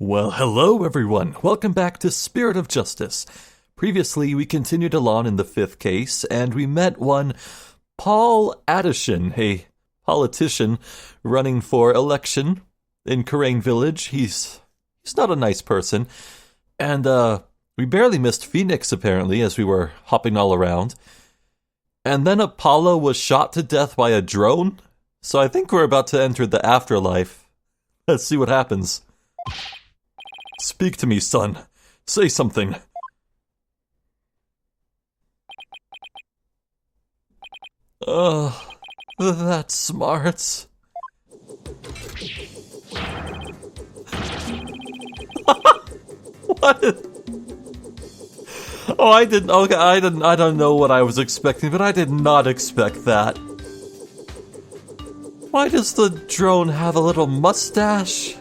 Well, hello everyone. Welcome back to Spirit of Justice. Previously, we continued along in the fifth case, and we met one Paul Addison, a politician running for election in Khura'in village. He's not a nice person. And we barely missed Phoenix, apparently, as we were hopping all around. And then Apollo was shot to death by a drone. So I think we're about to enter the afterlife. Let's see what happens. Speak to me, son. Say something. That's smart. What? Oh, I didn't. Okay, I don't know what I was expecting, but I did not expect that. Why does the drone have a little mustache?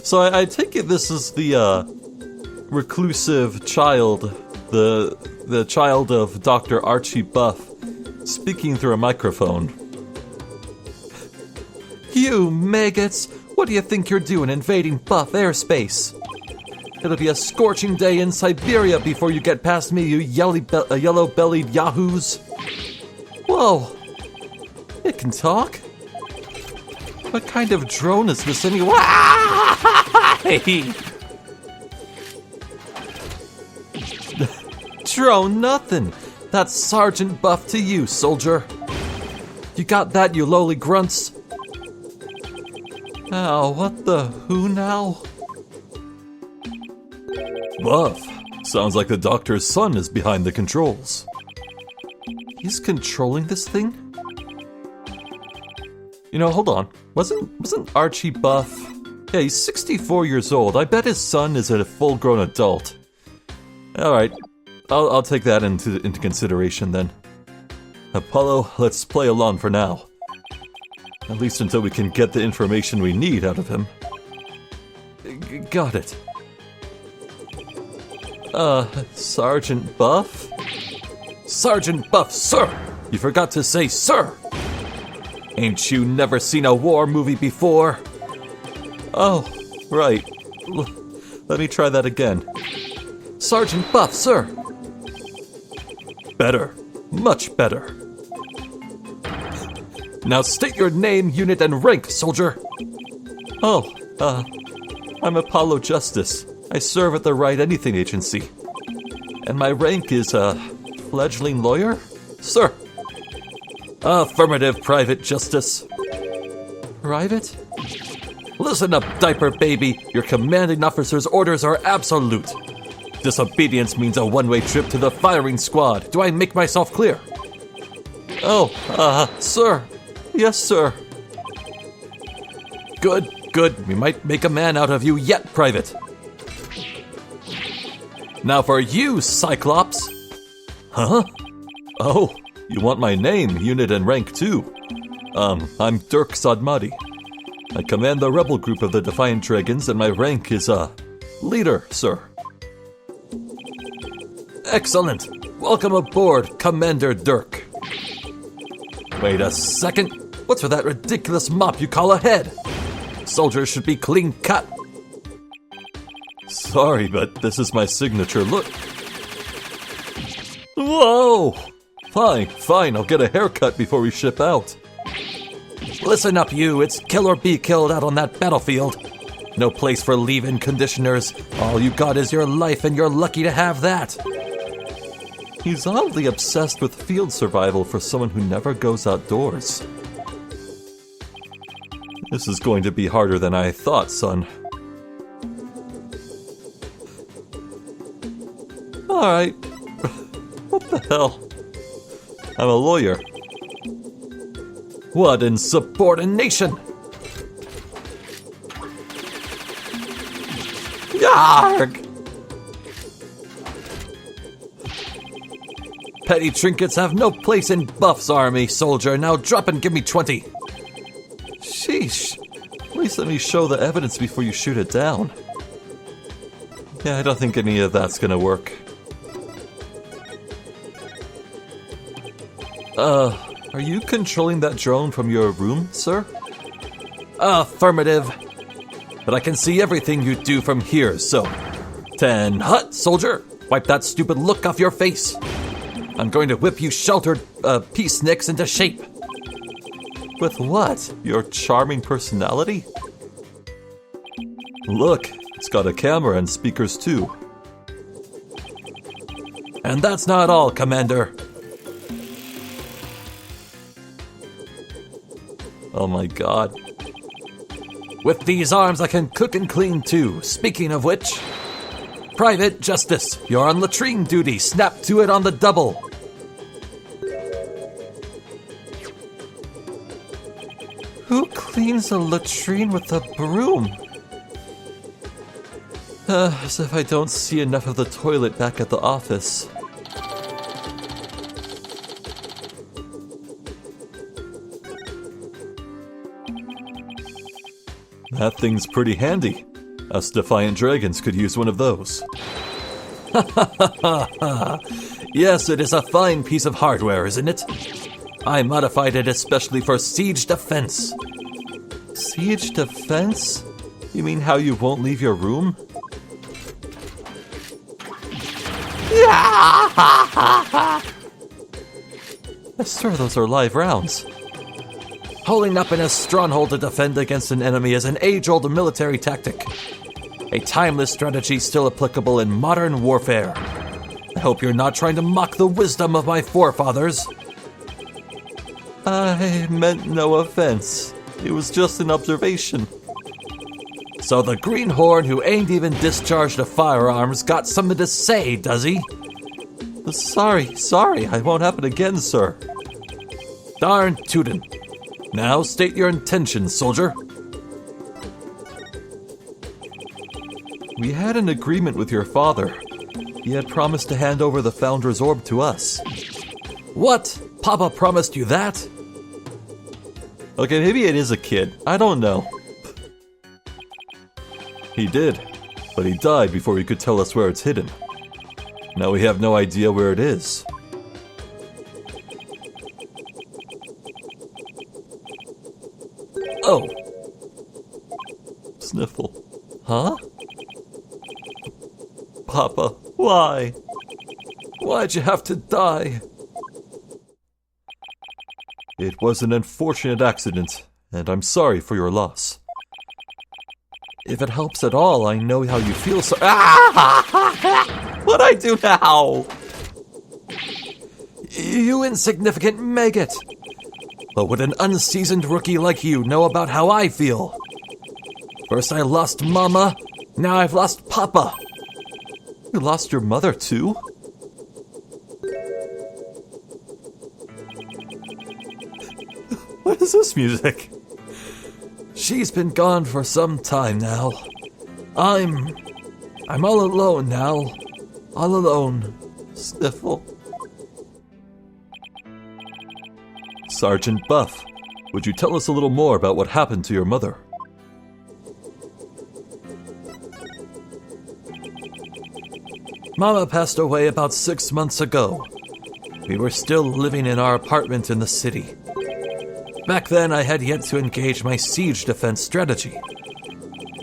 So I take it this is the reclusive child, the child of Dr. Archie Buff, speaking through a microphone. You maggots! What do you think you're doing invading Buff airspace? It'll be a scorching day in Siberia before you get past me, you yellow-bellied yahoos. Whoa! It can talk? What kind of drone is this anyway? Drone nothing. That's Sergeant Buff to you, soldier. You got that, you lowly grunts? Oh, what the who now? Buff. Sounds like the doctor's son is behind the controls. He's controlling this thing? You know, hold on. Wasn't Archie Buff? Yeah, he's 64 years old. I bet his son is a full-grown adult. Alright, I'll take that into consideration then. Apollo, let's play along for now. At least until we can get the information we need out of him. Got it. Sergeant Buff? Sergeant Buff, sir! You forgot to say sir! Ain't you never seen a war movie before? Oh, right. Let me try that again. Sergeant Buff, sir! Better. Much better. Now state your name, unit, and rank, soldier! Oh, I'm Apollo Justice. I serve at the Right Anything Agency. And my rank is, fledgling lawyer? Sir! Affirmative, Private Justice. Private? Listen up, diaper baby. Your commanding officer's orders are absolute. Disobedience means a one-way trip to the firing squad. Do I make myself clear? Oh, sir. Yes, sir. Good. We might make a man out of you yet, Private. Now for you, Cyclops. Huh? Oh, you want my name, unit, and rank too? I'm Dirk Sadmati. I command the rebel group of the Defiant Dragons, and my rank is, leader, sir. Excellent. Welcome aboard, Commander Dirk. Wait a second. What's with that ridiculous mop you call a head? Soldiers should be clean cut. Sorry, but this is my signature look. Whoa! Fine, I'll get a haircut before we ship out. Listen up, you. It's kill or be killed out on that battlefield. No place for leave-in conditioners. All you got is your life, and you're lucky to have that. He's oddly obsessed with field survival for someone who never goes outdoors. This is going to be harder than I thought, son. Alright. What the hell? I'm a lawyer. What insubordination! Yarg! Petty trinkets have no place in Buff's army, soldier. Now drop and give me 20. Sheesh. At least let me show the evidence before you shoot it down. Yeah, I don't think any of that's gonna work. Are you controlling that drone from your room, sir? Affirmative. But I can see everything you do from here, so... 10 hut, soldier! Wipe that stupid look off your face! I'm going to whip you sheltered peaceniks into shape! With what? Your charming personality? Look, it's got a camera and speakers too. And that's not all, Commander. Oh my god. With these arms I can cook and clean too. Speaking of which... Private Justice, you're on latrine duty. Snap to it on the double. Who cleans a latrine with a broom? As if I don't see enough of the toilet back at the office. That thing's pretty handy. Us defiant dragons could use one of those. Yes, it is a fine piece of hardware, isn't it? I modified it especially for siege defense. Siege defense? You mean how you won't leave your room? Sir, those are live rounds. Holding up in a stronghold to defend against an enemy is an age-old military tactic. A timeless strategy still applicable in modern warfare. I hope you're not trying to mock the wisdom of my forefathers. I meant no offense. It was just an observation. So the greenhorn who ain't even discharged a firearms got something to say, does he? Sorry, I won't happen again, sir. Darn tootin'. Now state your intentions, soldier. We had an agreement with your father. He had promised to hand over the Founder's Orb to us. What? Papa promised you that? Okay, maybe it is a kid. I don't know. He did, but he died before he could tell us where it's hidden. Now we have no idea where it is. Oh. Sniffle. Huh? Papa, why? Why'd you have to die? It was an unfortunate accident, and I'm sorry for your loss. If it helps at all, I know how you feel, so— What'd I do now? You insignificant maggot! But would an unseasoned rookie like you know about how I feel? First I lost Mama, now I've lost Papa. You lost your mother too? What is this music? She's been gone for some time now. I'm all alone now. All alone. Sniffle. Sergeant Buff, would you tell us a little more about what happened to your mother? Mama passed away about 6 months ago. We were still living in our apartment in the city. Back then, I had yet to engage my siege defense strategy.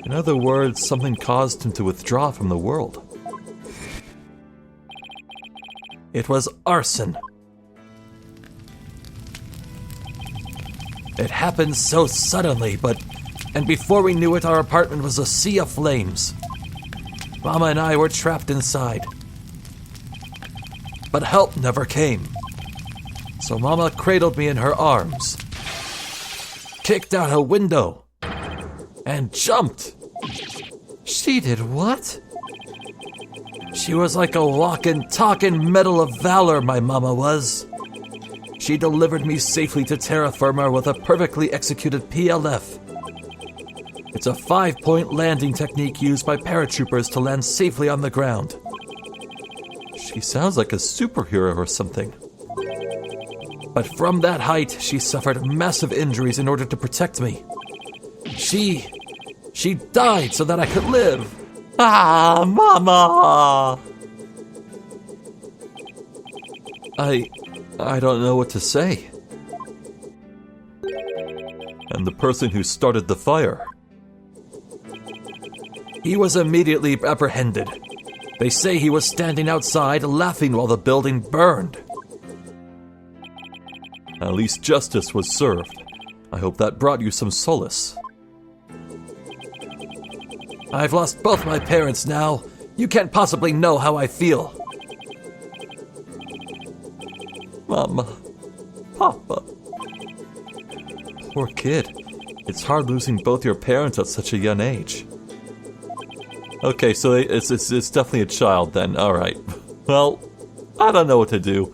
In other words, something caused him to withdraw from the world. It was arson. It happened so suddenly, and before we knew it, our apartment was a sea of flames. Mama and I were trapped inside. But help never came. So Mama cradled me in her arms, kicked out a window, and jumped. She did what? She was like a walking, talking medal of valor, my mama was. She delivered me safely to terra firma with a perfectly executed PLF. It's a 5-point landing technique used by paratroopers to land safely on the ground. She sounds like a superhero or something. But from that height, she suffered massive injuries in order to protect me. She died so that I could live. Ah, Mama! I don't know what to say. and the person who started the fire. He was immediately apprehended. They say he was standing outside laughing while the building burned. At least justice was served. I hope that brought you some solace. I've lost both my parents now. You can't possibly know how I feel. Mama. Papa. Poor kid. It's hard losing both your parents at such a young age. Okay, so it's definitely a child then. Alright. Well, I don't know what to do.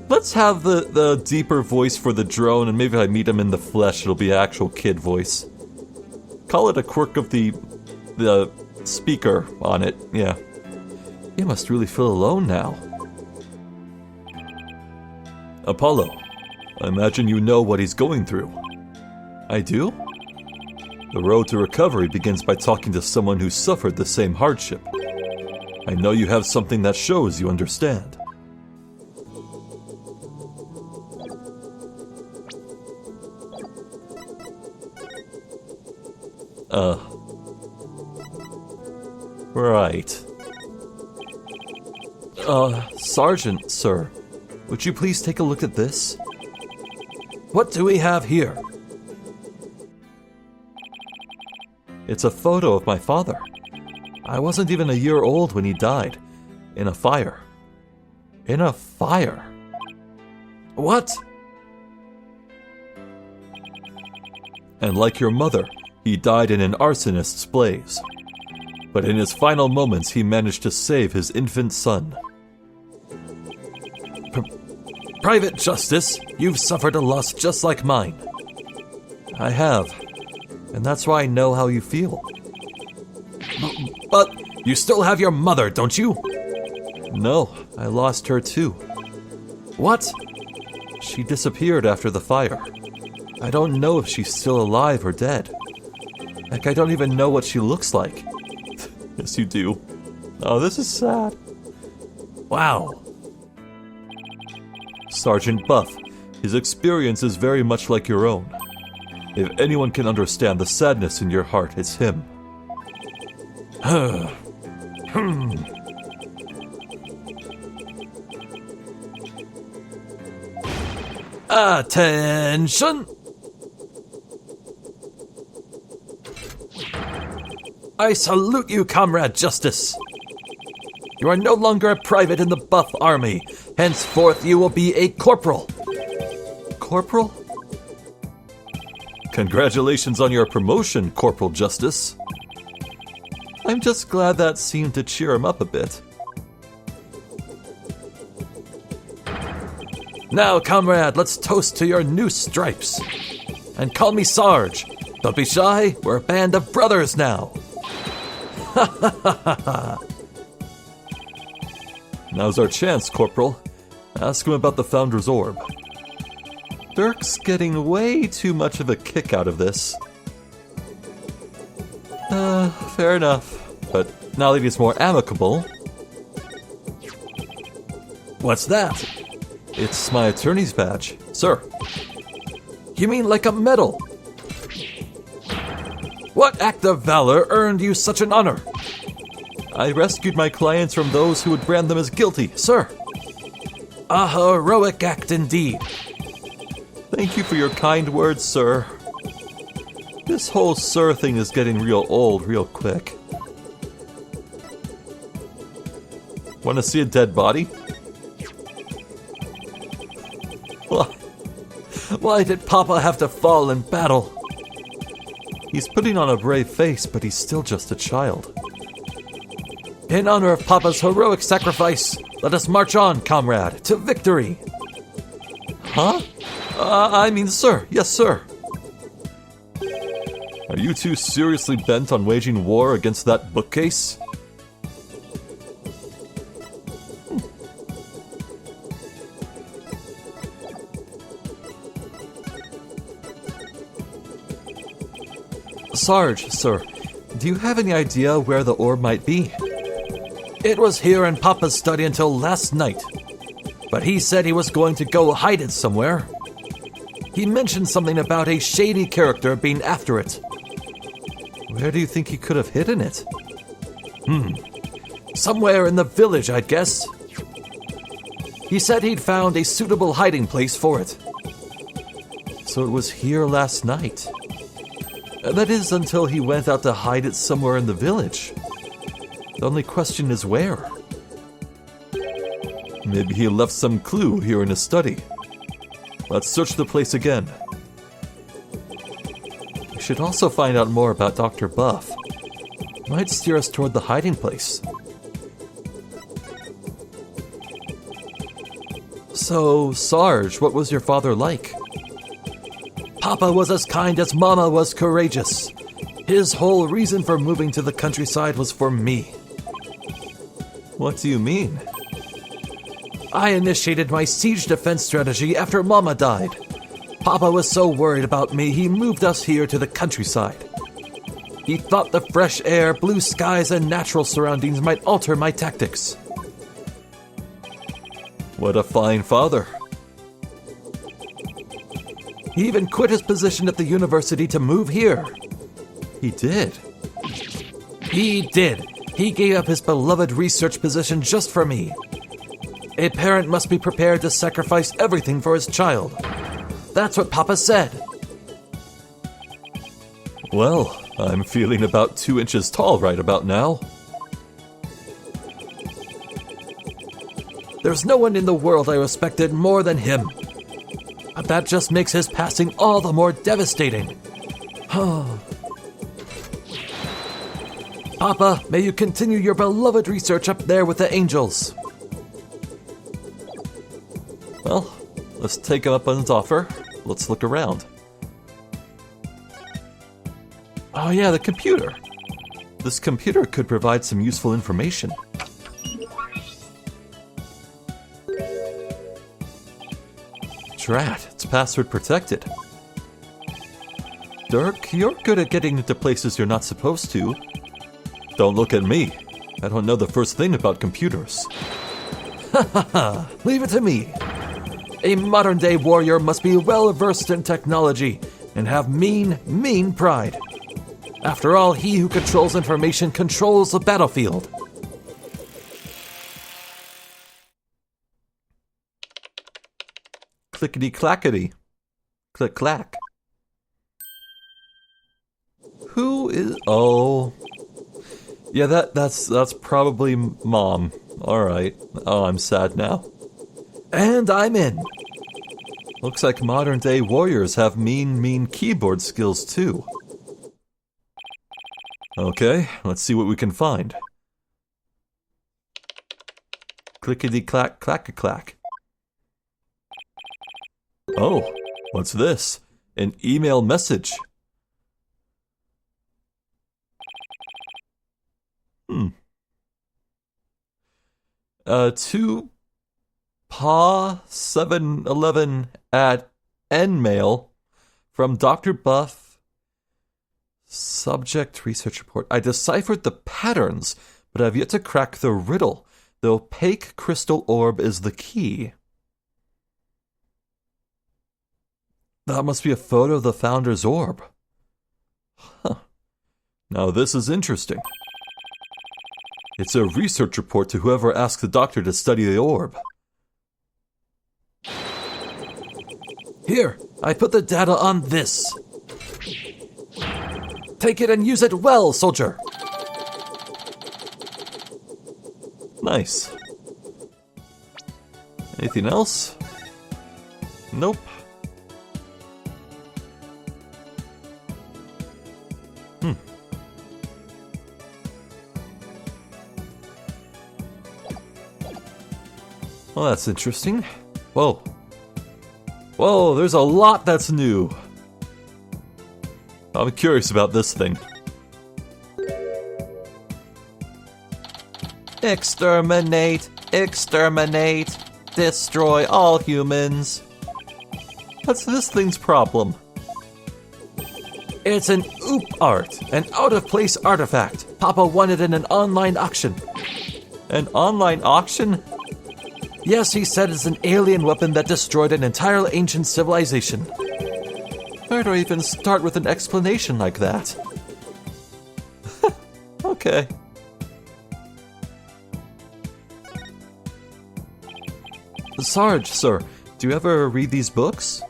Let's have the deeper voice for the drone, and maybe if I meet him in the flesh, it'll be actual kid voice. Call it a quirk of the speaker on it, yeah. You must really feel alone now. Apollo, I imagine you know what he's going through. I do? The road to recovery begins by talking to someone who suffered the same hardship. I know you have something that shows you understand. Right. Sergeant, sir, would you please take a look at this? What do we have here? It's a photo of my father. I wasn't even a year old when he died. In a fire. In a fire. What? And like your mother, he died in an arsonist's blaze. But in his final moments, he managed to save his infant son. Private Justice, you've suffered a loss just like mine. I have. And that's why I know how you feel. But you still have your mother, don't you? No, I lost her too. What? She disappeared after the fire. I don't know if she's still alive or dead. Heck, I don't even know what she looks like. Yes, you do. Oh, this is sad. Wow. Sergeant Buff, his experience is very much like your own. If anyone can understand the sadness in your heart, it's him. Attention! I salute you, Comrade Justice. You are no longer a private in the Buff Army. Henceforth, you will be a corporal. Corporal? Congratulations on your promotion, Corporal Justice. I'm just glad that seemed to cheer him up a bit. Now, comrade, let's toast to your new stripes. And call me Sarge. Don't be shy, we're a band of brothers now. Ha ha ha ha ha. Now's our chance, Corporal. Ask him about the Founder's Orb. Dirk's getting way too much of a kick out of this. Fair enough. But now that he's more amicable... What's that? It's my attorney's badge, sir. You mean like a medal? What act of valor earned you such an honor? I rescued my clients from those who would brand them as guilty, sir. A heroic act indeed. Thank you for your kind words, sir. This whole sir thing is getting real old real quick. Want to see a dead body? Why did Papa have to fall in battle? He's putting on a brave face, but he's still just a child. In honor of Papa's heroic sacrifice, let us march on, comrade, to victory. Huh? I mean, sir. Yes, sir. Are you two seriously bent on waging war against that bookcase? Sarge, sir, do you have any idea where the orb might be? It was here in Papa's study until last night. But he said he was going to go hide it somewhere. He mentioned something about a shady character being after it. Where do you think he could have hidden it? Somewhere in the village, I'd guess. He said he'd found a suitable hiding place for it. So it was here last night. That is, until he went out to hide it somewhere in the village. The only question is where. Maybe he left some clue here in his study. Let's search the place again. We should also find out more about Dr. Buff. Might steer us toward the hiding place. So, Sarge, what was your father like? Papa was as kind as Mama was courageous. His whole reason for moving to the countryside was for me. What do you mean? I initiated my siege defense strategy after Mama died. Papa was so worried about me, he moved us here to the countryside. He thought the fresh air, blue skies, and natural surroundings might alter my tactics. What a fine father. He even quit his position at the university to move here. He did? He did. He gave up his beloved research position just for me. A parent must be prepared to sacrifice everything for his child. That's what Papa said. Well, I'm feeling about 2 inches tall right about now. There's no one in the world I respected more than him. But that just makes his passing all the more devastating. Papa, may you continue your beloved research up there with the angels. Well, let's take him up on his offer. Let's look around. Oh yeah, the computer. This computer could provide some useful information. Drat, it's password protected. Dirk, you're good at getting into places you're not supposed to. Don't look at me. I don't know the first thing about computers. Ha ha ha! Leave it to me. A modern-day warrior must be well-versed in technology and have mean pride. After all, he who controls information controls the battlefield. Clickety-clackety. Click-clack. Who is... Oh... Yeah, that's probably Mom. Alright. Oh, I'm sad now. And I'm in. Looks like modern-day warriors have mean keyboard skills, too. Okay, let's see what we can find. Clickety-clack, clack-a-clack. Oh, what's this? An email message. To Pa711 at nmail from Dr. Buff. Subject research report. I deciphered the patterns, but I've yet to crack the riddle. The opaque crystal orb is the key. That must be a photo of the founder's orb. Huh. Now this is interesting. It's a research report to whoever asked the doctor to study the orb. Here, I put the data on this. Take it and use it well, soldier. Nice. Anything else? Nope. Well, that's interesting. Whoa. Whoa, there's a lot that's new. I'm curious about this thing. Exterminate, exterminate, destroy all humans. What's this thing's problem? It's an oop art, an out-of-place artifact. Papa won it in an online auction. An online auction? Yes, he said it's an alien weapon that destroyed an entire ancient civilization. Where do I even start with an explanation like that? Okay. Sarge, sir, do you ever read these books?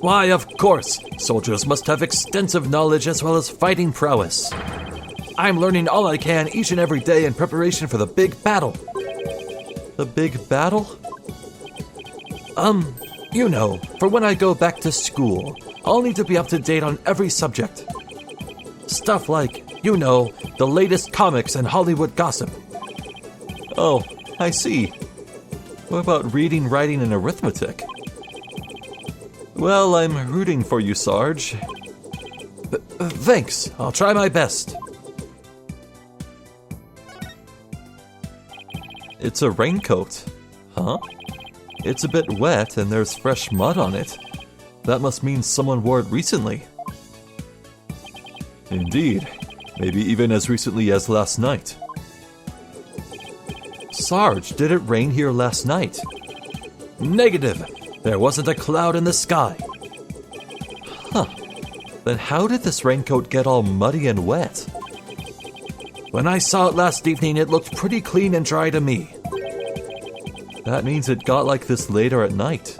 Why, of course. Soldiers must have extensive knowledge as well as fighting prowess. I'm learning all I can each and every day in preparation for the big battle. The big battle? You know, for when I go back to school, I'll need to be up to date on every subject. Stuff like, you know, the latest comics and Hollywood gossip. Oh, I see. What about reading, writing, and arithmetic? Well, I'm rooting for you, Sarge. Thanks. I'll try my best. It's a raincoat. Huh? It's a bit wet and there's fresh mud on it. That must mean someone wore it recently. Indeed. Maybe even as recently as last night. Sarge, did it rain here last night? Negative. There wasn't a cloud in the sky. Huh. Then how did this raincoat get all muddy and wet? When I saw it last evening, it looked pretty clean and dry to me. That means it got like this later at night.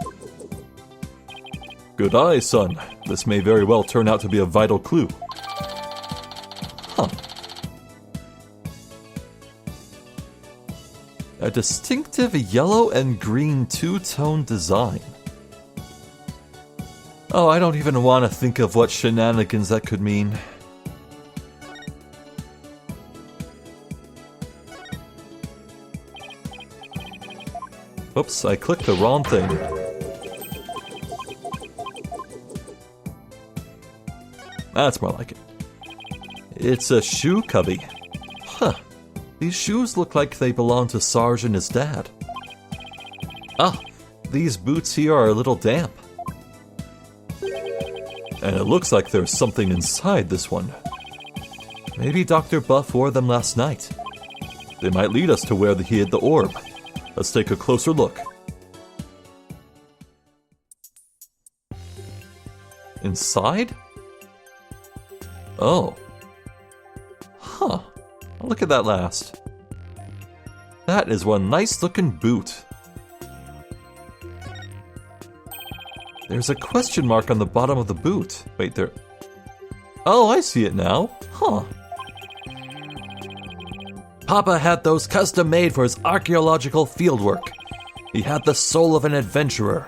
Good eye, son. This may very well turn out to be a vital clue. Huh. A distinctive yellow and green two-tone design. Oh, I don't even want to think of what shenanigans that could mean. Oops, I clicked the wrong thing. That's more like it. It's a shoe cubby. Huh. These shoes look like they belong to Sarge and his dad. Ah, these boots here are a little damp. And it looks like there's something inside this one. Maybe Dr. Buff wore them last night. They might lead us to where he hid the orb. Let's take a closer look. Inside? Oh. Huh. Look at that last. That is one nice looking boot. There's a question mark on the bottom of the boot. Wait, there... Oh, I see it now. Huh. Papa had those custom made for his archaeological fieldwork. He had the soul of an adventurer.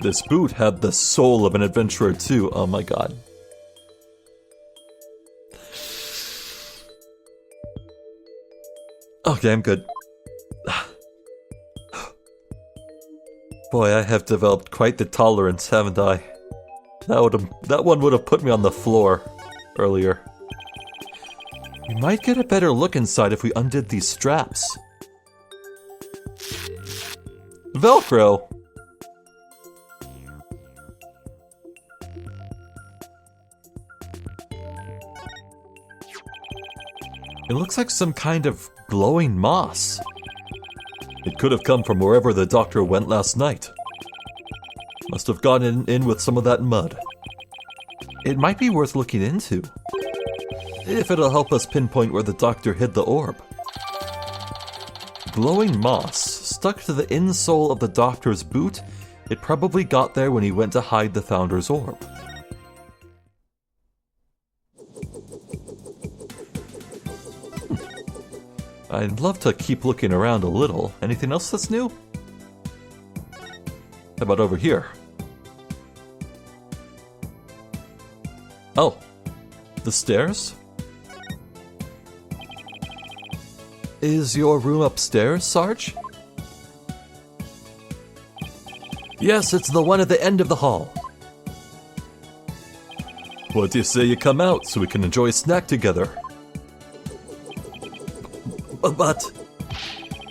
This boot had the soul of an adventurer too. Oh my god. Okay, I'm good. Boy, I have developed quite the tolerance, haven't I? That one would have put me on the floor earlier. We might get a better look inside if we undid these straps. Velcro! It looks like some kind of glowing moss. It could have come from wherever the doctor went last night. Must have gotten in with some of that mud. It might be worth looking into, if it'll help us pinpoint where the doctor hid the orb. Glowing moss stuck to the insole of the doctor's boot. It probably got there when he went to hide the founder's orb. I'd love to keep looking around a little. Anything else that's new? How about over here? Oh, the stairs? Is your room upstairs, Sarge? Yes, it's the one at the end of the hall. What do you say you come out so we can enjoy a snack together? But...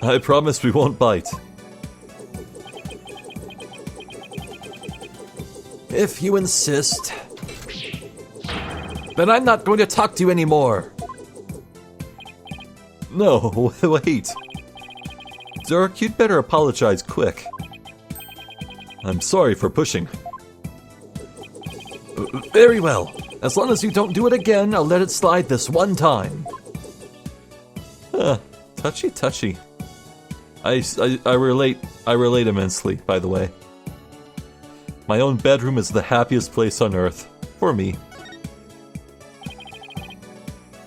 I promise we won't bite. If you insist. Then I'm not going to talk to you anymore. No, wait. Dirk, you'd better apologize quick. I'm sorry for pushing. Very well. As long as you don't do it again, I'll let it slide this one time. Touchy. I relate immensely, by the way. My own bedroom is the happiest place on earth. For me.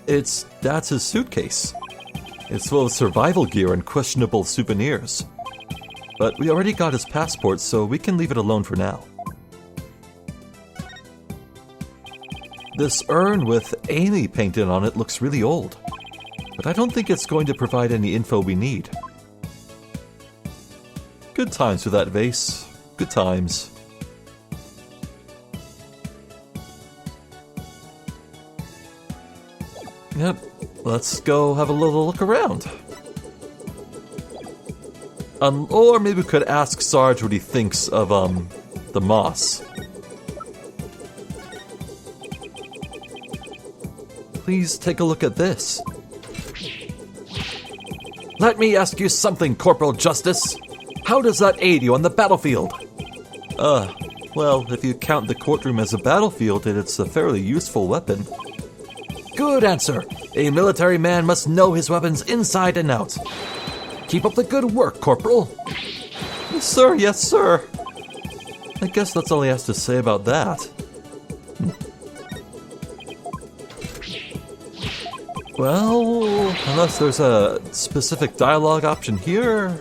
That's his suitcase. It's full of survival gear and questionable souvenirs. But we already got his passport, so we can leave it alone for now. This urn with Amy painted on it looks really old, but I don't think it's going to provide any info we need. Good times with that vase. Good times. Yep, let's go have a little look around. Or maybe we could ask Sarge what he thinks of, the moss. Please take a look at this. Let me ask you something, Corporal Justice. How does that aid you on the battlefield? Well, if you count the courtroom as a battlefield, it's a fairly useful weapon. Good answer. A military man must know his weapons inside and out. Keep up the good work, Corporal. Yes, sir. I guess that's all he has to say about that. Well, unless there's a specific dialogue option here.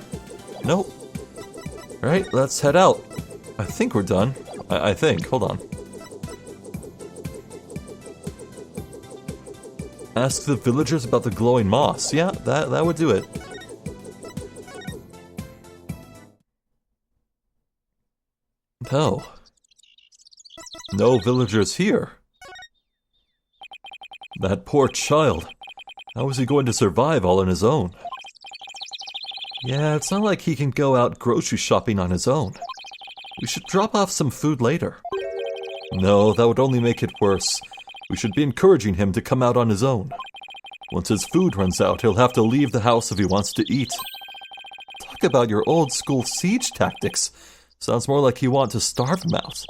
Nope. Alright, let's head out. I think we're done. I think. Hold on. Ask the villagers about the glowing moss. Yeah, that would do it. No villagers here. That poor child. How is he going to survive all on his own? Yeah, it's not like he can go out grocery shopping on his own. We should drop off some food later. No, that would only make it worse. We should be encouraging him to come out on his own. Once his food runs out, he'll have to leave the house if he wants to eat. Talk about your old school siege tactics. Sounds more like you want to starve him out.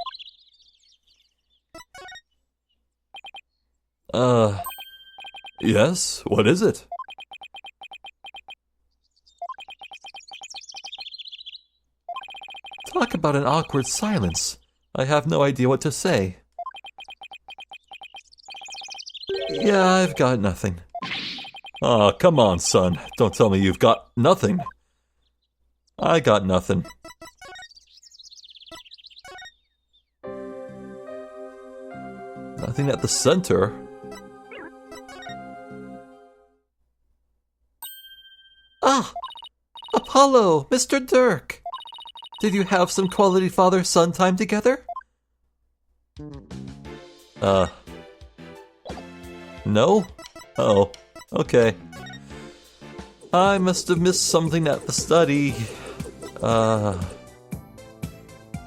Yes? What is it? Talk about an awkward silence. I have no idea what to say. Yeah, I've got nothing. Aw, come on, son. Don't tell me you've got nothing. I got nothing. Nothing at the center. Ah! Apollo! Mr. Dirk! Did you have some quality father-son time together? No? Oh, okay. I must have missed something at the study. Oh,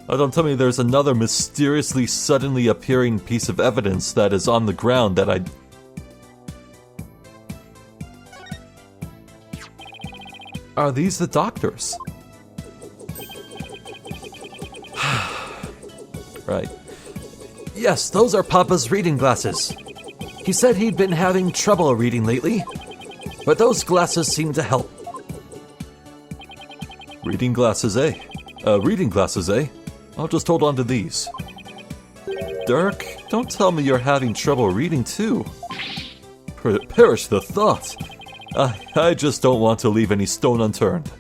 don't tell me there's another mysteriously suddenly appearing piece of evidence that is on the ground that I... Are these the doctors? Right. Yes, those are Papa's reading glasses. He said he'd been having trouble reading lately, but those glasses seem to help. Reading glasses, eh? I'll just hold on to these. Dirk, don't tell me you're having trouble reading too. Perish the thought. I just don't want to leave any stone unturned.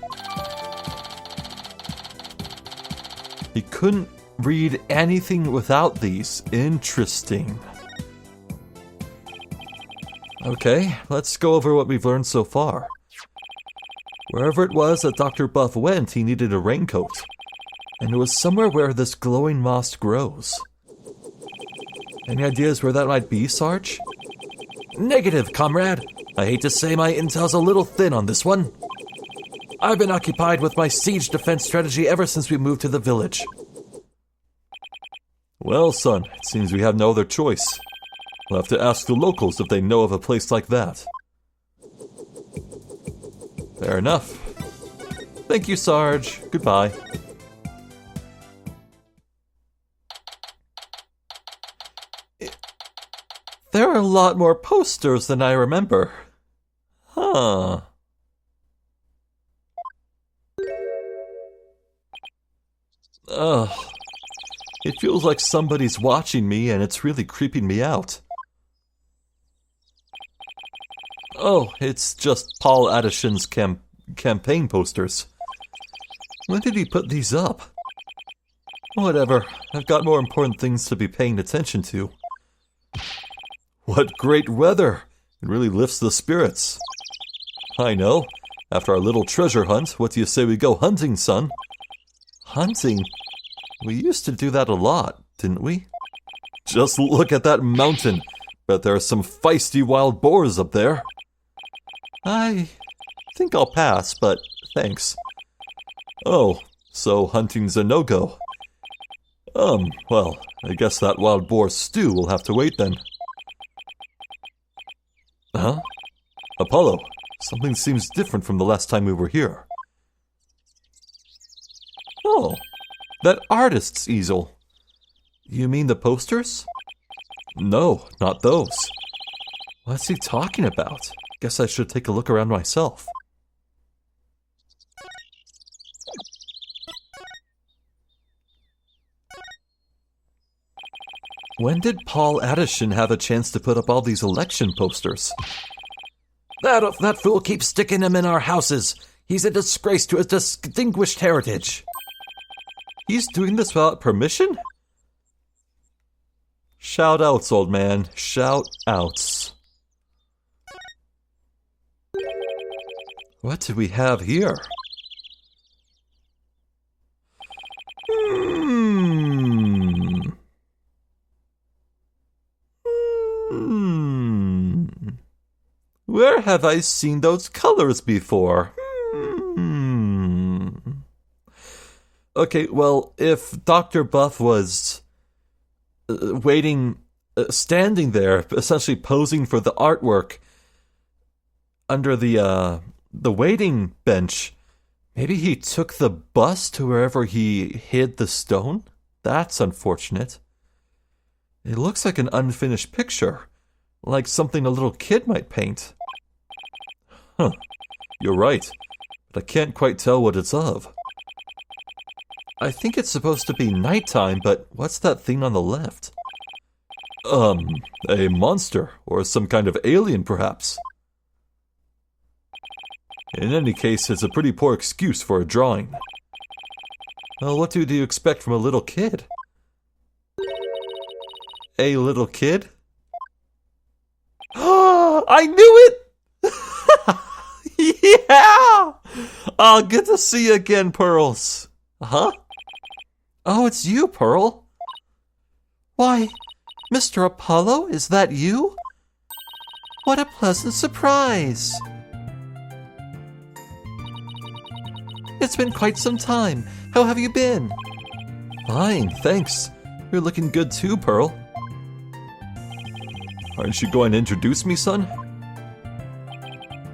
He couldn't read anything without these. Interesting. Okay, let's go over what we've learned so far. Wherever it was that Dr. Buff went, he needed a raincoat. And it was somewhere where this glowing moss grows. Any ideas where that might be, Sarge? Negative, comrade. I hate to say my intel's a little thin on this one. I've been occupied with my siege defense strategy ever since we moved to the village. Well, son, it seems we have no other choice. We'll have to ask the locals if they know of a place like that. Fair enough. Thank you, Sarge. Goodbye. There are a lot more posters than I remember. Huh. Ugh. It feels like somebody's watching me and it's really creeping me out. Oh, it's just Paul Addison's campaign posters. When did he put these up? Whatever, I've got more important things to be paying attention to. What great weather! It really lifts the spirits. I know. After our little treasure hunt, what do you say we go hunting, son? Hunting? We used to do that a lot, didn't we? Just look at that mountain. Bet there are some feisty wild boars up there. I think I'll pass, but thanks. Oh, so hunting's a no-go. Well, I guess that wild boar stew will have to wait then. Huh? Apollo, something seems different from the last time we were here. Oh, that artist's easel. You mean the posters? No, not those. What's he talking about? Guess I should take a look around myself. When did Paul Addison have a chance to put up all these election posters? That fool keeps sticking them in our houses. He's a disgrace to his distinguished heritage. He's doing this without permission? Shout outs, old man. Shout outs. What do we have here? Where have I seen those colors before? Okay, well, if Dr. Buff was standing there, essentially posing for the artwork under the waiting bench, maybe he took the bus to wherever he hid the stone? That's unfortunate. It looks like an unfinished picture, like something a little kid might paint. Huh, you're right, but I can't quite tell what it's of. I think it's supposed to be nighttime, but what's that thing on the left? A monster, or some kind of alien, perhaps. In any case, it's a pretty poor excuse for a drawing. Well, what do you expect from a little kid? A little kid? I knew it! Yeah! I'll get to see you again, Pearls. Huh? Oh, it's you, Pearl. Why, Mr. Apollo, is that you? What a pleasant surprise. It's been quite some time. How have you been? Fine, thanks. You're looking good too, Pearl. Aren't you going to introduce me, son?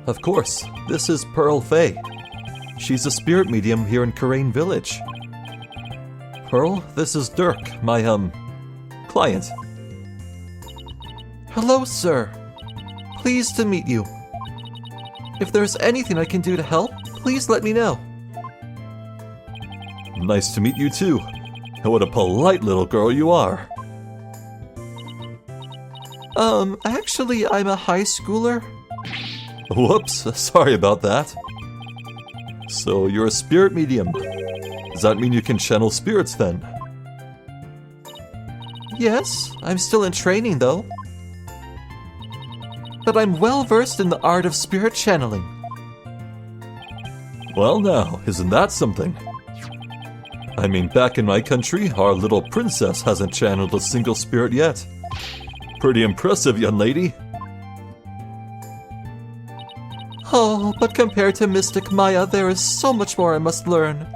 Of course, this is Pearl Fay. She's a spirit medium here in Khura'in village. Pearl, this is Dirk, my, client. Hello, sir. Pleased to meet you. If there's anything I can do to help, please let me know. Nice to meet you too. And what a polite little girl you are. Actually, I'm a high schooler. Whoops, sorry about that. So you're a spirit medium. Does that mean you can channel spirits then? Yes, I'm still in training though. But I'm well versed in the art of spirit channeling. Well now, isn't that something? I mean, back in my country, our little princess hasn't channeled a single spirit yet. Pretty impressive, young lady. Oh, but compared to Mystic Maya, there is so much more I must learn.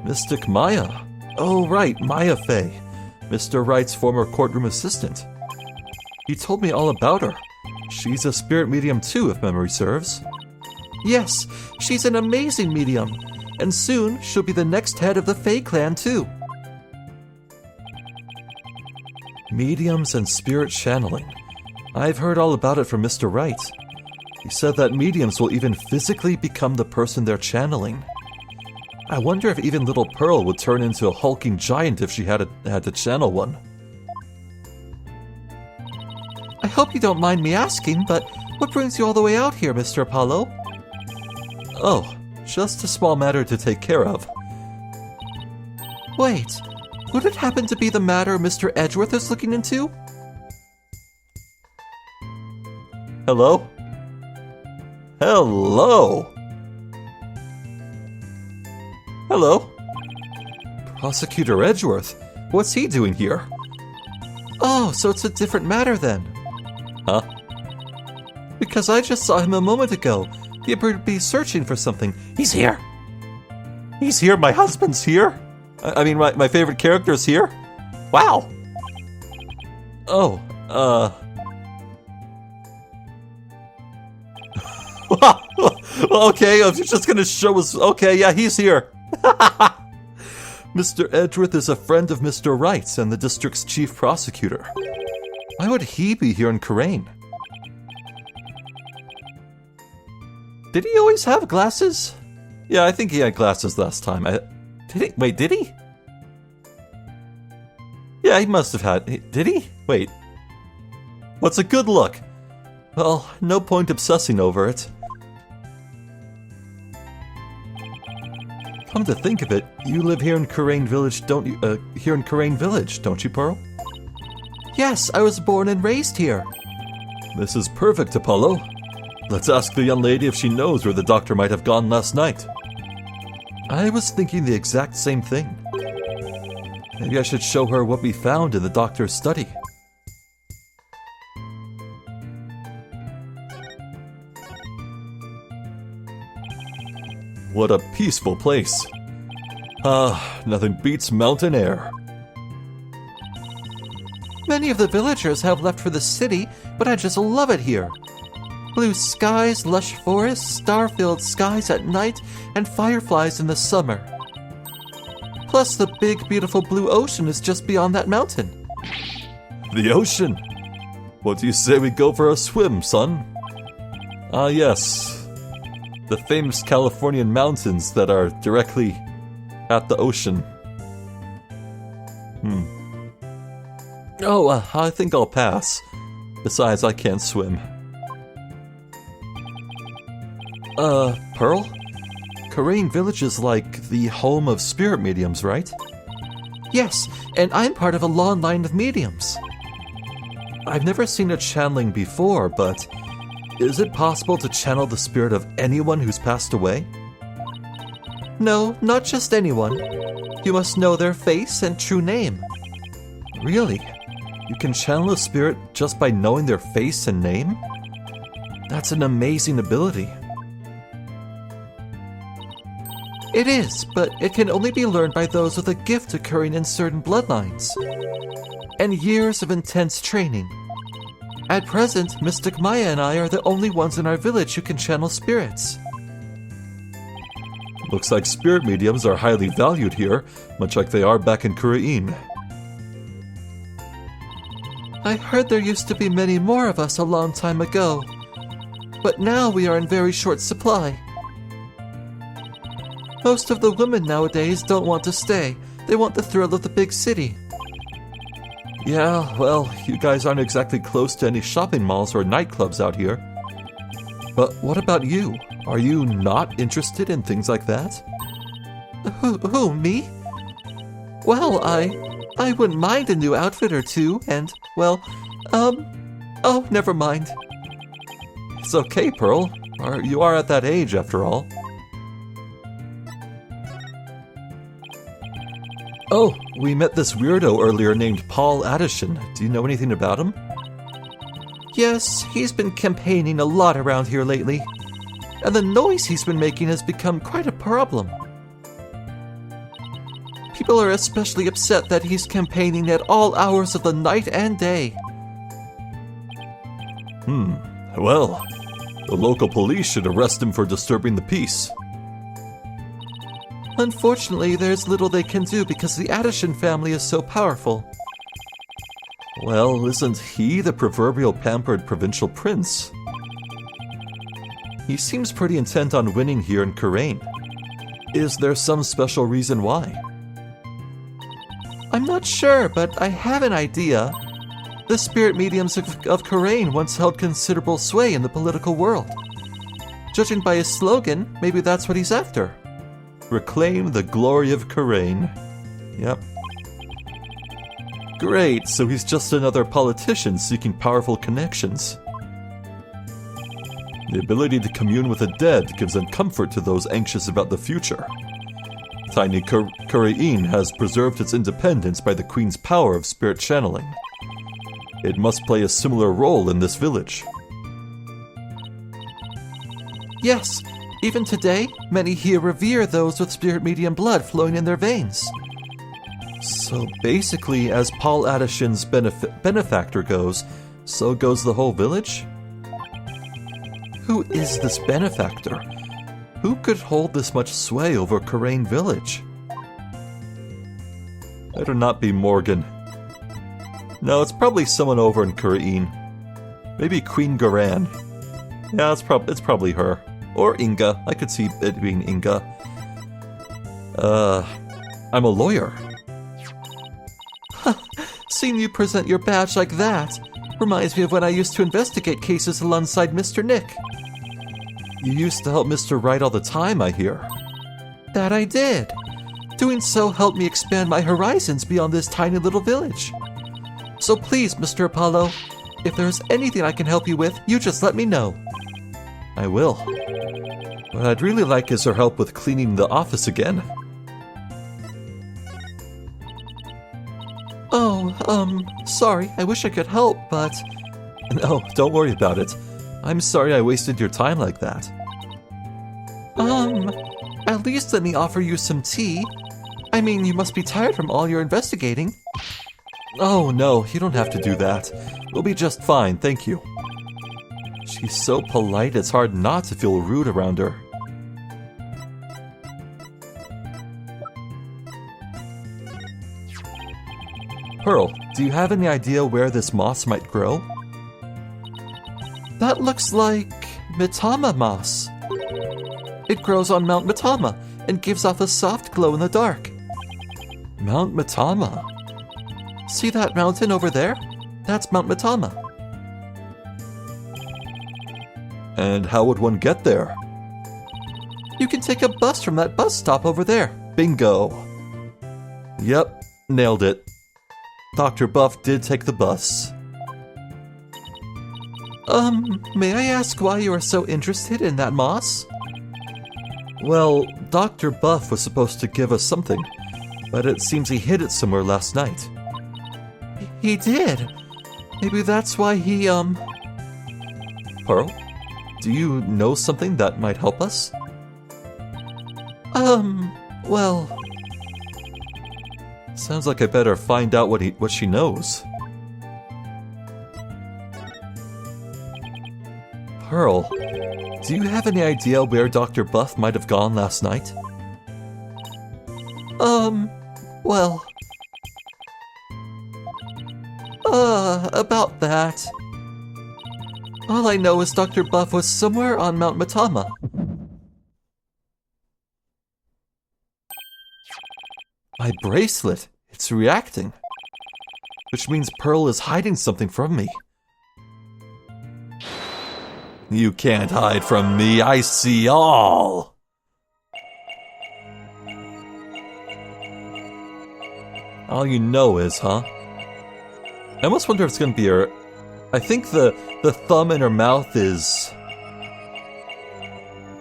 Mystic Maya? Oh, right, Maya Fay, Mr. Wright's former courtroom assistant. He told me all about her. She's a spirit medium too, if memory serves. Yes, she's an amazing medium, and soon she'll be the next head of the Fay clan too. Mediums and spirit channeling. I've heard all about it from Mr. Wright. He said that mediums will even physically become the person they're channeling. I wonder if even little Pearl would turn into a hulking giant if she had to channel one. I hope you don't mind me asking, but what brings you all the way out here, Mr. Apollo? Oh, just a small matter to take care of. Wait, would it happen to be the matter Mr. Edgeworth is looking into? Hello? Hello? Hello? Prosecutor Edgeworth? What's he doing here? Oh, so it's a different matter then. Huh? Because I just saw him a moment ago. He appeared to be searching for something. He's here! He's here, my husband's here! I mean, my favorite character's here? Wow! Oh, okay, if you're just gonna show us... Okay, yeah, he's here. Mr. Edgeworth is a friend of Mr. Wright's and the district's chief prosecutor. Why would he be here in Khura'in? Did he always have glasses? Yeah, I think he had glasses last time. Did he? Yeah, he must have had... Did he? Wait. What's a good look? Well, no point obsessing over it. Come to think of it, you live here in Khura'in Village, don't you? Here in Khura'in Village, don't you, Pearl? Yes, I was born and raised here. This is perfect, Apollo. Let's ask the young lady if she knows where the doctor might have gone last night. I was thinking the exact same thing. Maybe I should show her what we found in the doctor's study. What a peaceful place. Nothing beats mountain air. Many of the villagers have left for the city, but I just love it here. Blue skies, lush forests, star-filled skies at night, and fireflies in the summer. Plus, the big, beautiful blue ocean is just beyond that mountain. The ocean? What do you say we go for a swim, son? Ah, yes. The famous Californian mountains that are directly at the ocean. Oh, I think I'll pass. Besides, I can't swim. Pearl? Khura'in Village is like the home of spirit mediums, right? Yes, and I'm part of a long line of mediums. I've never seen a channeling before, but is it possible to channel the spirit of anyone who's passed away? No, not just anyone. You must know their face and true name. Really? You can channel a spirit just by knowing their face and name? That's an amazing ability. It is, but it can only be learned by those with a gift occurring in certain bloodlines, and years of intense training. At present, Mystic Maya and I are the only ones in our village who can channel spirits. Looks like spirit mediums are highly valued here, much like they are back in Khura'in. I heard there used to be many more of us a long time ago, but now we are in very short supply. Most of the women nowadays don't want to stay. They want the thrill of the big city. Yeah, well, you guys aren't exactly close to any shopping malls or nightclubs out here. But what about you? Are you not interested in things like that? Who, me? Well, I wouldn't mind a new outfit or two, and, well, oh, never mind. It's okay, Pearl. You are at that age, after all. Oh, we met this weirdo earlier named Paul Addison. Do you know anything about him? Yes, he's been campaigning a lot around here lately, and the noise he's been making has become quite a problem. People are especially upset that he's campaigning at all hours of the night and day. Well, the local police should arrest him for disturbing the peace. Unfortunately, there's little they can do because the Addison family is so powerful. Well, isn't he the proverbial pampered provincial prince? He seems pretty intent on winning here in Khura'in. Is there some special reason why? I'm not sure, but I have an idea. The spirit mediums of Khura'in once held considerable sway in the political world. Judging by his slogan, maybe that's what he's after. Reclaim the glory of Khura'in. Yep. Great, so he's just another politician seeking powerful connections. The ability to commune with the dead gives comfort to those anxious about the future. Tiny Khura'in has preserved its independence by the Queen's power of spirit channeling. It must play a similar role in this village. Yes, even today, many here revere those with spirit medium blood flowing in their veins. So basically, as Paul Addison's benefactor goes, so goes the whole village? Who is this benefactor? Who could hold this much sway over Khura'in village? Better not be Morgan. No, it's probably someone over in Khura'in. Maybe Queen Khura'in. Yeah, it's probably her. Or Inga. I could see it being Inga. I'm a lawyer. Seeing you present your badge like that reminds me of when I used to investigate cases alongside Mr. Nick. You used to help Mr. Wright all the time, I hear. That I did. Doing so helped me expand my horizons beyond this tiny little village. So please, Mr. Apollo, if there's anything I can help you with, you just let me know. I will. What I'd really like is her help with cleaning the office again. Oh, sorry, I wish I could help, but... No, don't worry about it. I'm sorry I wasted your time like that. At least let me offer you some tea. I mean, you must be tired from all your investigating. Oh, no, you don't have to do that. We'll be just fine, thank you. She's so polite, it's hard not to feel rude around her. Pearl, do you have any idea where this moss might grow? That looks like Mitama moss. It grows on Mount Mitama and gives off a soft glow in the dark. Mount Mitama? See that mountain over there? That's Mount Mitama. And how would one get there? You can take a bus from that bus stop over there. Bingo. Yep, nailed it. Dr. Buff did take the bus. May I ask why you are so interested in that moss? Well, Dr. Buff was supposed to give us something, but it seems he hid it somewhere last night. He did? Maybe that's why he, Pearl, do you know something that might help us? Well... Sounds like I better find out what she knows. Pearl, do you have any idea where Dr. Buff might have gone last night? Well... about that. All I know is Dr. Buff was somewhere on Mount Mitama. My bracelet! It's reacting. Which means Pearl is hiding something from me. You can't hide from me, I see all! All you know is, huh? I almost wonder if it's gonna be her... I think the thumb in her mouth is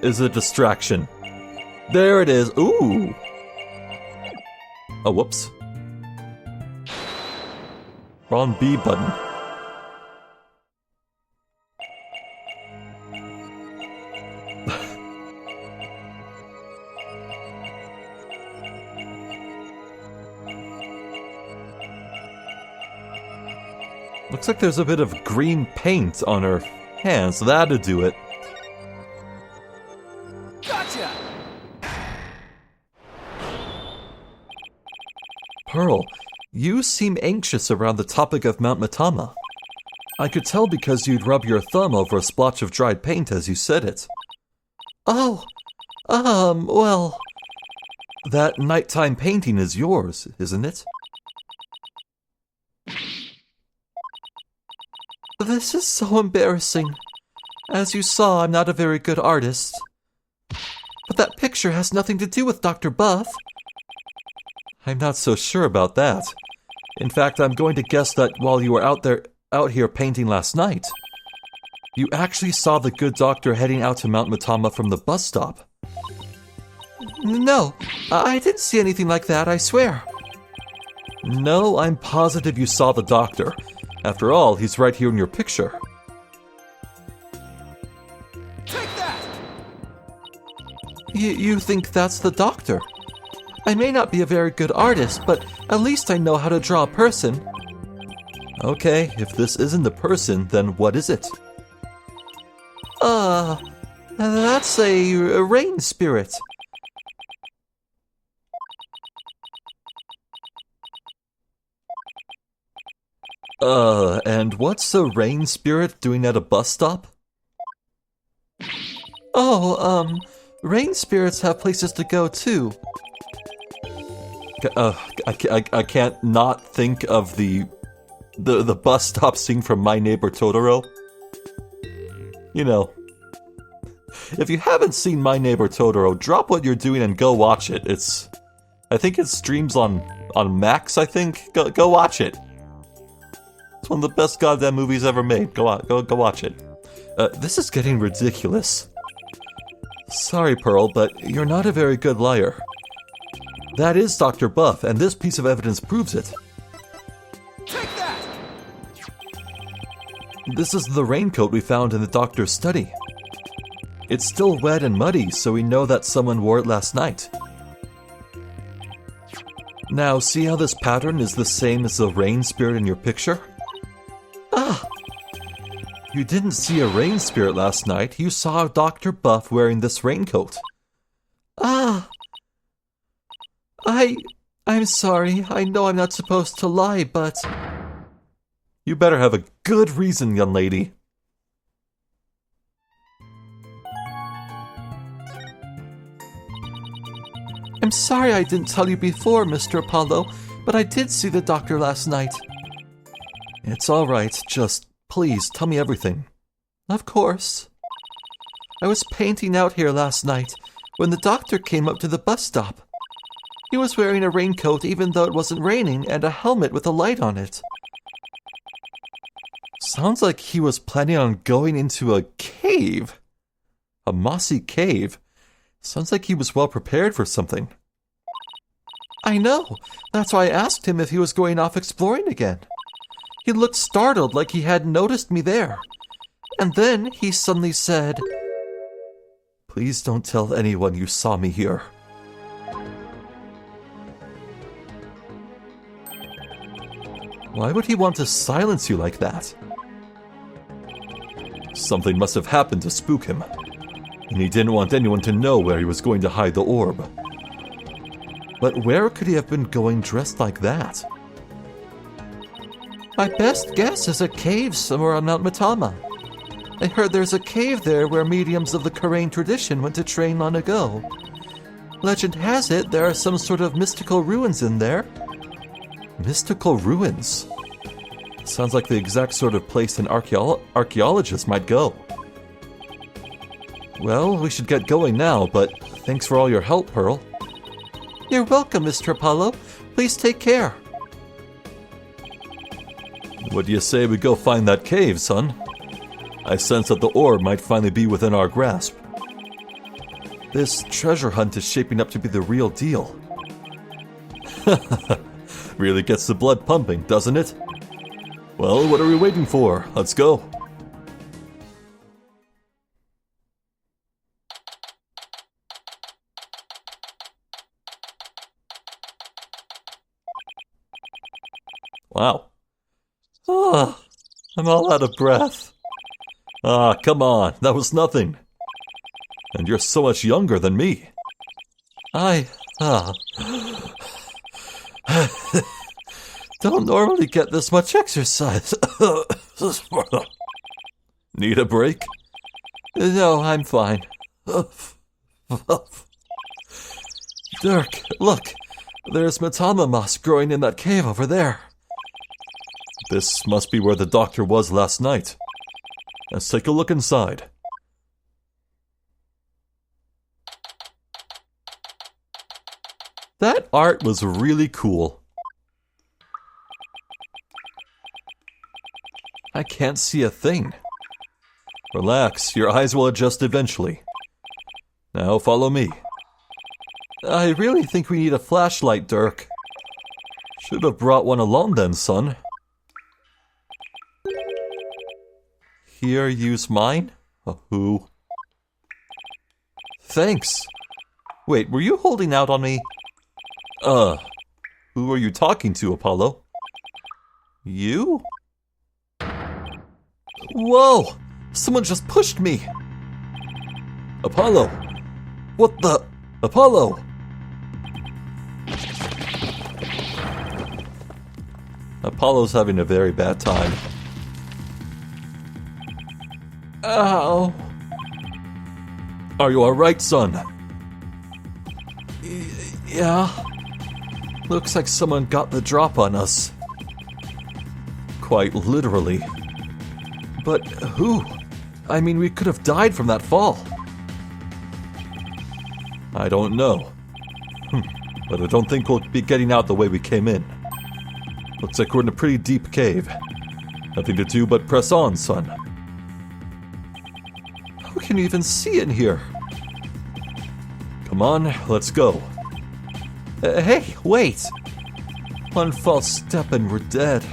a distraction. There it is. Ooh! Oh, whoops. Wrong B button. Looks like there's a bit of green paint on her hands, so that'll do it. Gotcha! Pearl, You seem anxious around the topic of Mount Matama. I could tell because you'd rub your thumb over a splotch of dried paint as you said it. Oh, well... That nighttime painting is yours, isn't it? This is so embarrassing. As you saw, I'm not a very good artist. But that picture has nothing to do with Dr. Buff. I'm not so sure about that. In fact, I'm going to guess that while you were out here painting last night, you actually saw the good doctor heading out to Mount Matama from the bus stop. No, I didn't see anything like that, I swear. No, I'm positive you saw the doctor. After all, he's right here in your picture. Take that! You think that's the doctor? I may not be a very good artist, but at least I know how to draw a person. Okay, if this isn't the person, then what is it? That's a rain spirit. And what's a rain spirit doing at a bus stop? Rain spirits have places to go too. I can't not think of the bus stop scene from My Neighbor Totoro. You know, if you haven't seen My Neighbor Totoro, drop what you're doing and go watch it. I think it streams on Max. I think go watch it. It's one of the best goddamn movies ever made. Go watch it. This is getting ridiculous. Sorry, Pearl, but you're not a very good liar. That is Dr. Buff, and this piece of evidence proves it. Take that! This is the raincoat we found in the doctor's study. It's still wet and muddy, so we know that someone wore it last night. Now, see how this pattern is the same as the rain spirit in your picture? You didn't see a rain spirit last night. You saw Dr. Buff wearing this raincoat. I'm sorry. I know I'm not supposed to lie, but... You better have a good reason, young lady. I'm sorry I didn't tell you before, Mr. Apollo, but I did see the doctor last night. It's all right. Just please tell me everything. Of course. I was painting out here last night when the doctor came up to the bus stop. He was wearing a raincoat even though it wasn't raining and a helmet with a light on it. Sounds like he was planning on going into a cave. A mossy cave. Sounds like he was well prepared for something. I know. That's why I asked him if he was going off exploring again. He looked startled like he hadn't noticed me there. And then he suddenly said, "Please don't tell anyone you saw me here." Why would he want to silence you like that? Something must have happened to spook him, and he didn't want anyone to know where he was going to hide the orb. But where could he have been going dressed like that? My best guess is a cave somewhere on Mount Matama. I heard there's a cave there where mediums of the Khura'in tradition went to train long ago. Legend has it there are some sort of mystical ruins in there. Mystical ruins? Sounds like the exact sort of place an archaeologist might go. Well, we should get going now, but thanks for all your help, Pearl. You're welcome, Mr. Apollo. Please take care. What do you say we go find that cave, son? I sense that the orb might finally be within our grasp. This treasure hunt is shaping up to be the real deal. Really gets the blood pumping, doesn't it? Well, what are we waiting for? Let's go. Wow. I'm all out of breath. Come on, that was nothing. And you're so much younger than me. Don't normally get this much exercise. Need a break? No, I'm fine. Dirk, look. There's matama moss growing in that cave over there. This must be where the doctor was last night. Let's take a look inside. That art was really cool. I can't see a thing. Relax, your eyes will adjust eventually. Now follow me. I really think we need a flashlight, Dirk. Should have brought one along then, son. Here, use mine? Who? Thanks. Wait, were you holding out on me? Who are you talking to, Apollo? You? Whoa! Someone just pushed me! Apollo! What the? Apollo! Apollo's having a very bad time. Ow! Are you alright, son? Yeah. Looks like someone got the drop on us. Quite literally. But who? I mean, we could have died from that fall. I don't know. But I don't think we'll be getting out the way we came in. Looks like we're in a pretty deep cave. Nothing to do but press on, son. How can you even see in here? Come on, let's go. Hey, wait! One false step and we're dead.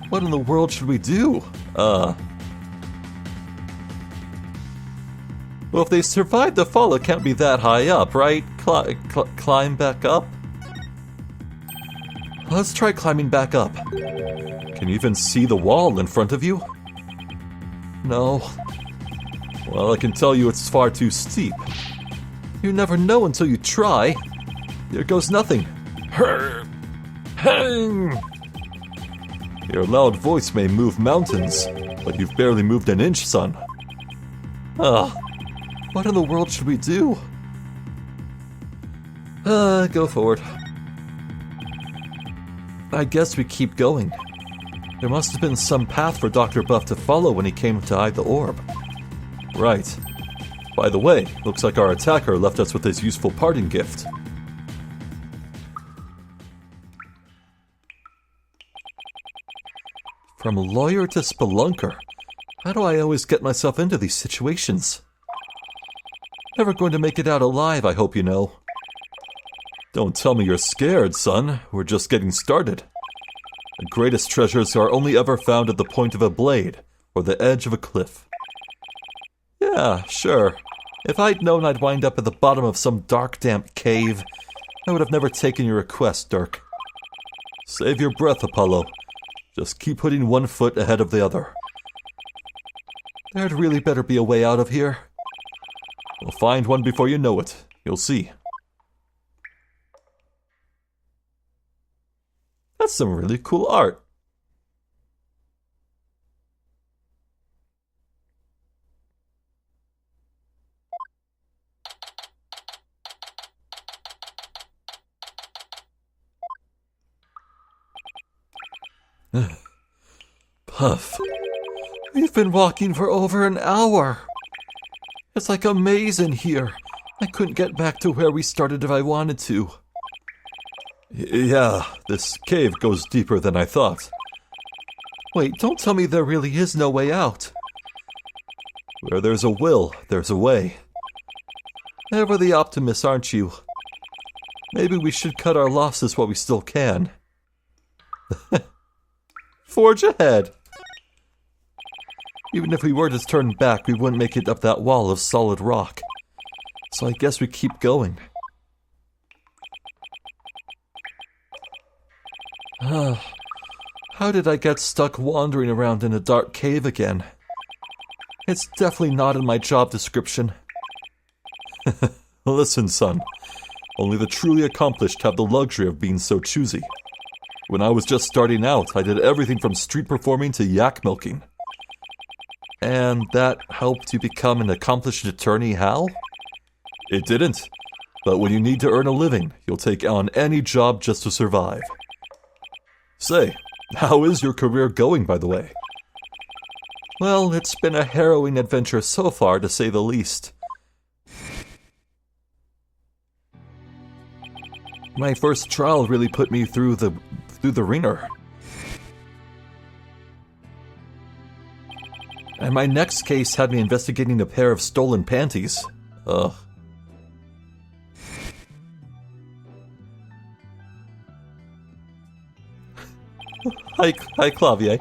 What in the world should we do? Well, if they survived the fall, it can't be that high up, right? Climb back up? Let's try climbing back up. Can you even see the wall in front of you? No. Well, I can tell you it's far too steep. You never know until you try. There goes nothing. Your loud voice may move mountains, but you've barely moved an inch, son. What in the world should we do? Go forward. I guess we keep going. There must have been some path for Dr. Buff to follow when he came to hide the orb. Right. By the way, looks like our attacker left us with his useful parting gift. From lawyer to spelunker. How do I always get myself into these situations? Never going to make it out alive, I hope you know. Don't tell me you're scared, son. We're just getting started. The greatest treasures are only ever found at the point of a blade or the edge of a cliff. Yeah, sure. If I'd known I'd wind up at the bottom of some dark, damp cave, I would have never taken your request, Dirk. Save your breath, Apollo. Just keep putting one foot ahead of the other. There'd really better be a way out of here. We'll find one before you know it. You'll see. That's some really cool art. Puff. We've been walking for over an hour. It's like a maze in here. I couldn't get back to where we started if I wanted to. Yeah, this cave goes deeper than I thought. Wait, don't tell me there really is no way out. Where there's a will, there's a way. Ever the optimist, aren't you? Maybe we should cut our losses while we still can. Forge ahead. Even if we were to turn back, we wouldn't make it up that wall of solid rock. So I guess we keep going. How did I get stuck wandering around in a dark cave again? It's definitely not in my job description. Listen, son. Only the truly accomplished have the luxury of being so choosy. When I was just starting out, I did everything from street performing to yak milking. And that helped you become an accomplished attorney, Hal? It didn't. But when you need to earn a living, you'll take on any job just to survive. Say, how is your career going, by the way? Well, it's been a harrowing adventure so far, to say the least. My first trial really put me through the ringer. And my next case had me investigating a pair of stolen panties. Ugh. Hi, Clavier.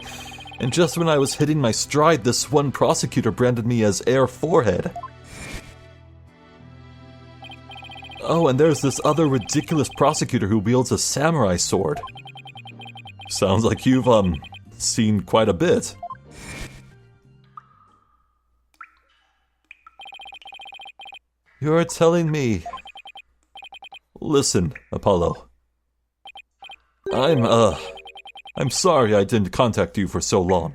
And just when I was hitting my stride, this one prosecutor branded me as Air Forehead. Oh, and there's this other ridiculous prosecutor who wields a samurai sword. Sounds like you've, seen quite a bit. You're telling me... Listen, Apollo. I'm sorry I didn't contact you for so long.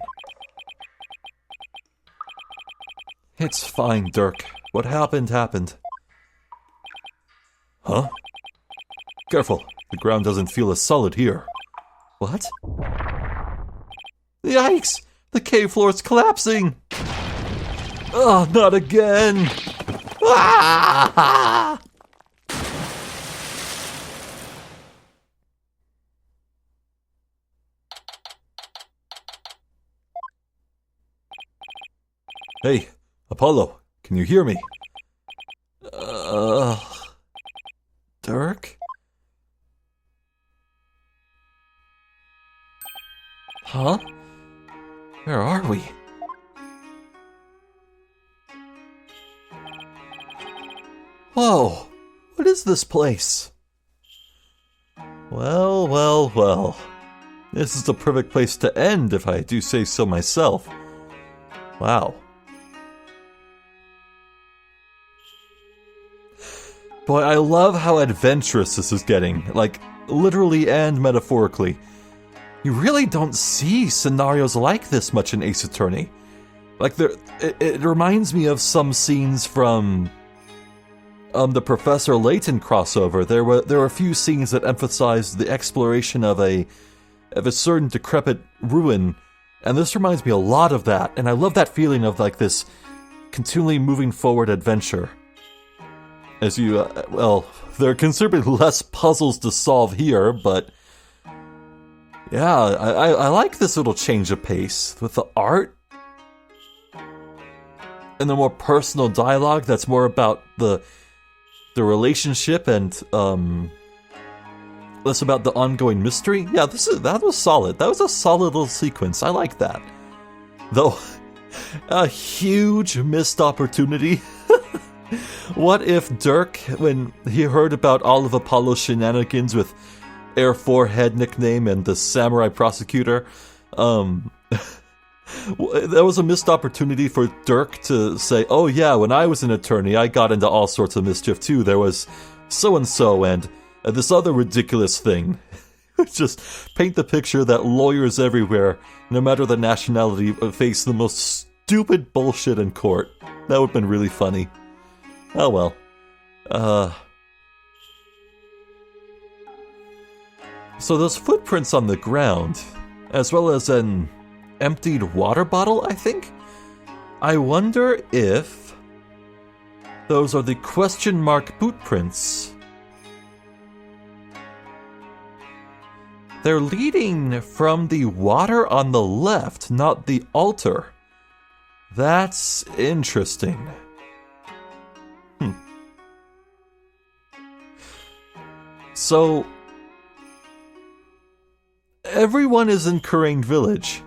It's fine, Dirk. What happened, happened. Huh? Careful, the ground doesn't feel as solid here. What? Yikes! The cave floor's collapsing! Oh, not again! Ah! Hey, Apollo, can you hear me? Dirk? Huh? Where are we? Whoa, what is this place? Well. This is the perfect place to end, if I do say so myself. Wow. Boy, I love how adventurous this is getting, like, literally and metaphorically. You really don't see scenarios like this much in Ace Attorney. Like, it reminds me of some scenes from the Professor Layton crossover. There were a few scenes that emphasized the exploration of a certain decrepit ruin, and this reminds me a lot of that, and I love that feeling of, like, this continually moving forward adventure. As you, there are considerably less puzzles to solve here, but yeah, I like this little change of pace with the art and the more personal dialogue that's more about the relationship and less about the ongoing mystery. Yeah, that was solid. That was a solid little sequence. I like that. Though, a huge missed opportunity. What if Dirk, when he heard about all of Apollo's shenanigans with Air Forehead nickname and the samurai prosecutor, that was a missed opportunity for Dirk to say, oh yeah, when I was an attorney, I got into all sorts of mischief too. There was so-and-so and this other ridiculous thing. Just paint the picture that lawyers everywhere, no matter the nationality, face the most stupid bullshit in court. That would have been really funny. Oh well. So those footprints on the ground, as well as an emptied water bottle, I think? I wonder if those are the question mark boot prints. They're leading from the water on the left, not the altar. That's interesting. So, everyone is in Khura'in village.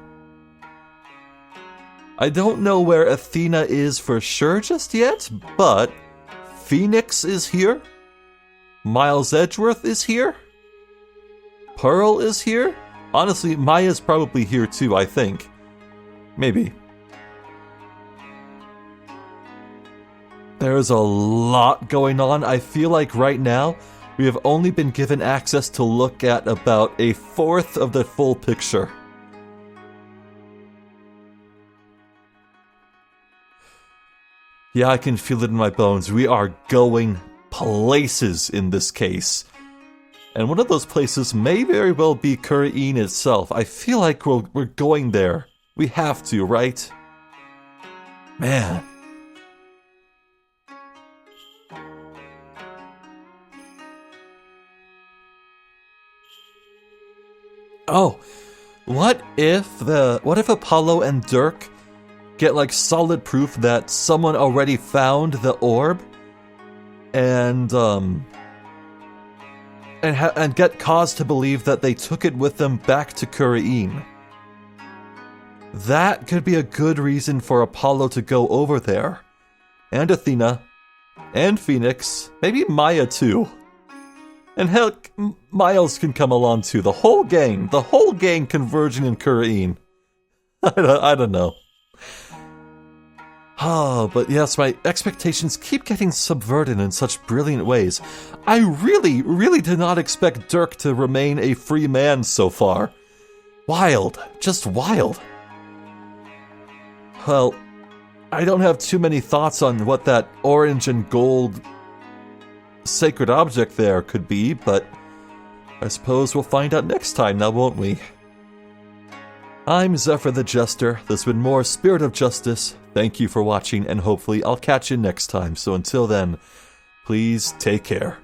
I don't know where Athena is for sure just yet, but Phoenix is here. Miles Edgeworth is here. Pearl is here. Honestly, Maya's probably here too, I think. Maybe. There's a lot going on. I feel like right now, we have only been given access to look at about a fourth of the full picture. Yeah, I can feel it in my bones. We are going places in this case. And one of those places may very well be Khura'in itself. I feel like we're going there. We have to, right? Man. Oh, what if Apollo and Dirk get like solid proof that someone already found the orb and get cause to believe that they took it with them back to Khura'in? That could be a good reason for Apollo to go over there. And Athena. And Phoenix. Maybe Maya too. And heck, Miles can come along too. The whole gang converging in Khura'in. I don't know. Oh, but yes, my expectations keep getting subverted in such brilliant ways. I really, really did not expect Dirk to remain a free man so far. Wild. Just wild. Well, I don't have too many thoughts on what that orange and gold sacred object there could be, but I suppose we'll find out next time now, won't we? I'm Zephyr the Jester. This has been more Spirit of Justice. Thank you for watching, and hopefully I'll catch you next time. So until then, please take care.